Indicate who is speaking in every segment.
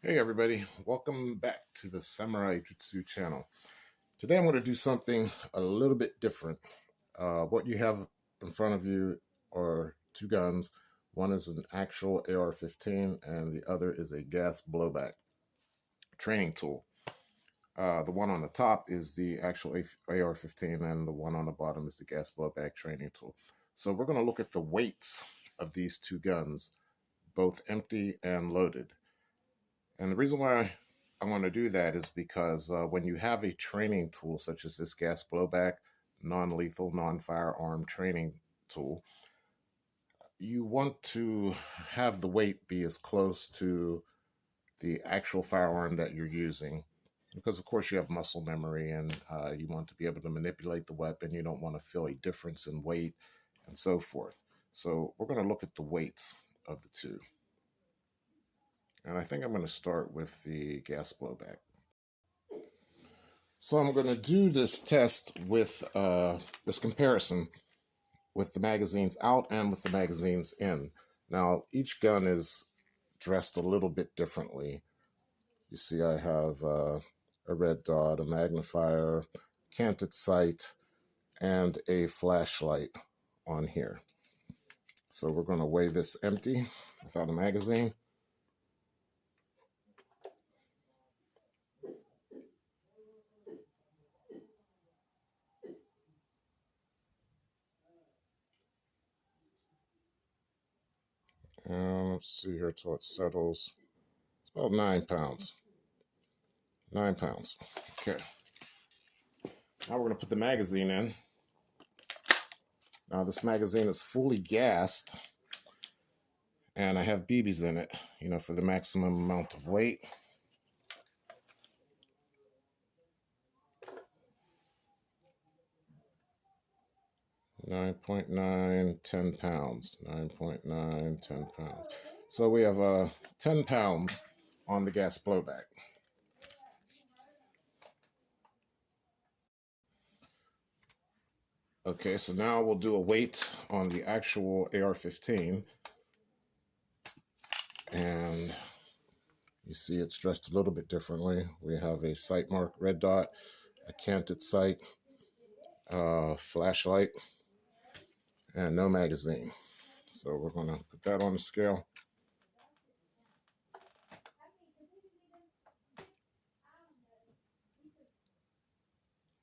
Speaker 1: Hey everybody, welcome back to the Samurai Jutsu channel. Today I'm going to do something a little bit different. What you have in front of you are two guns. One is an actual AR-15 and the other is a gas blowback training tool. The one on the top is the actual AR-15 and the one on the bottom is the gas blowback training tool. So we're going to look at the weights of these two guns, both empty and loaded. And the reason why I want to do that is because when you have a training tool such as this gas blowback, non-lethal, non-firearm training tool, you want to have the weight be as close to the actual firearm that you're using. Because of course you have muscle memory and you want to be able to manipulate the weapon. You don't want to feel a difference in weight and so forth. So we're going to look at the weights of the two. And I think I'm going to start with the gas blowback. So I'm going to do this test with this comparison with the magazines out and with the magazines in. Now, each gun is dressed a little bit differently. You see I have a red dot, a magnifier, canted sight, and a flashlight on here. So we're going to weigh this empty without a magazine. And let's see here till it settles. It's about 9 pounds. 9 pounds. Okay. Now we're going to put the magazine in. Now this magazine is fully gassed and I have BBs in it, for the maximum amount of weight. .9, 10 pounds. 9.9, 10 pounds. So we have 10 pounds on the gas blowback. Okay, so now we'll do a weight on the actual AR-15. And you see it's dressed a little bit differently. We have a sight mark red dot, a canted sight, flashlight, and no magazine. So we're going to put that on the scale.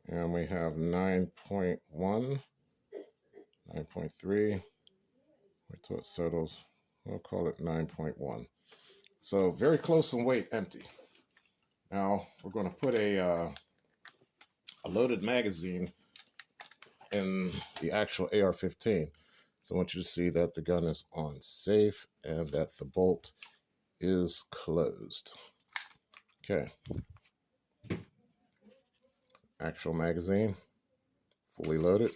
Speaker 1: And we have 9.1, 9.3. Wait till it settles. We'll call it 9.1. So very close in weight, empty. Now we're going to put a loaded magazine in the actual AR-15. So I want you to see that the gun is on safe and that the bolt is closed. Okay. Actual magazine, fully loaded.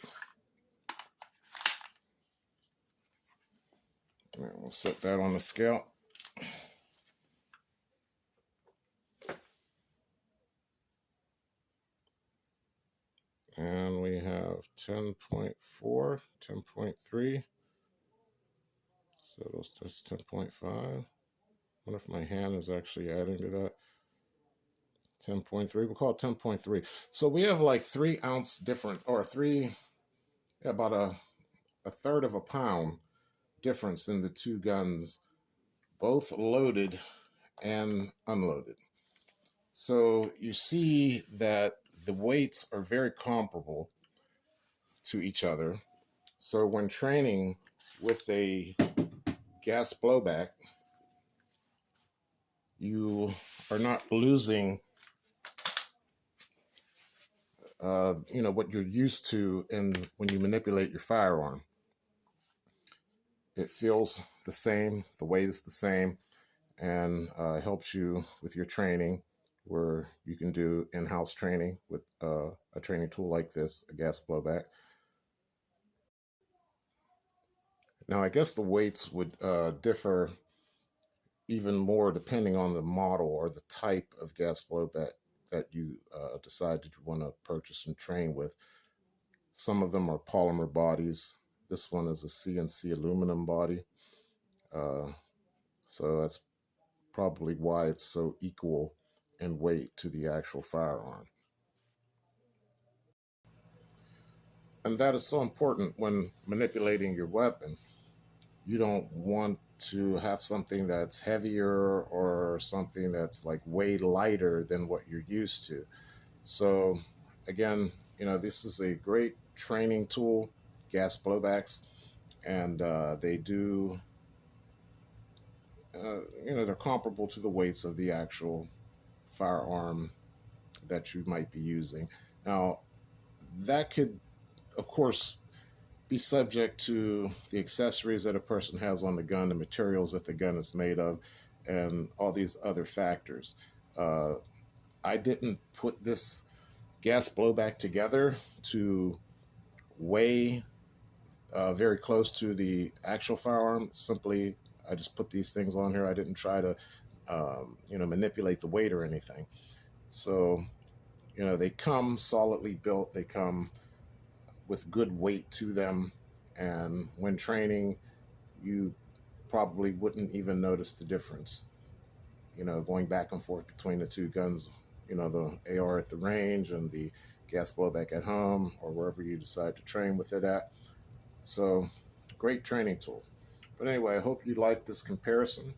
Speaker 1: And we'll set that on the scale. And we have 10.4, 10.3. So that's 10.5. I wonder if my hand is actually adding to that. 10.3, we'll call it 10.3. So we have like 3 ounce different, or about a third of a pound difference in the two guns, both loaded and unloaded. So you see that the weights are very comparable to each other. So when training with a gas blowback, you are not losing what you're used to when you manipulate your firearm. It feels the same, the weight is the same, and helps you with your training, where you can do in-house training with a training tool like this, a gas blowback. Now, I guess the weights would differ even more depending on the model or the type of gas blowback that you decide that you want to purchase and train with. Some of them are polymer bodies. This one is a CNC aluminum body. So that's probably why it's so equal in weight to the actual firearm. And that is so important when manipulating your weapon. You don't want to have something that's heavier or something that's like way lighter than what you're used to. So again, this is a great training tool, gas blowbacks, and they do, they're comparable to the weights of the actual firearm that you might be using. Now, that could, of course, be subject to the accessories that a person has on the gun, the materials that the gun is made of, and all these other factors. Uh, I didn't put this gas blowback together to weigh very close to the actual firearm. Simply, I just put these things on here. I didn't try to, manipulate the weight or anything. So, they come solidly built. They come with good weight to them. And when training, you probably wouldn't even notice the difference, going back and forth between the two guns, the AR at the range and the gas blowback at home or wherever you decide to train with it at. So, great training tool. But anyway, I hope you liked this comparison,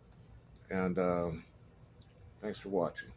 Speaker 1: and thanks for watching.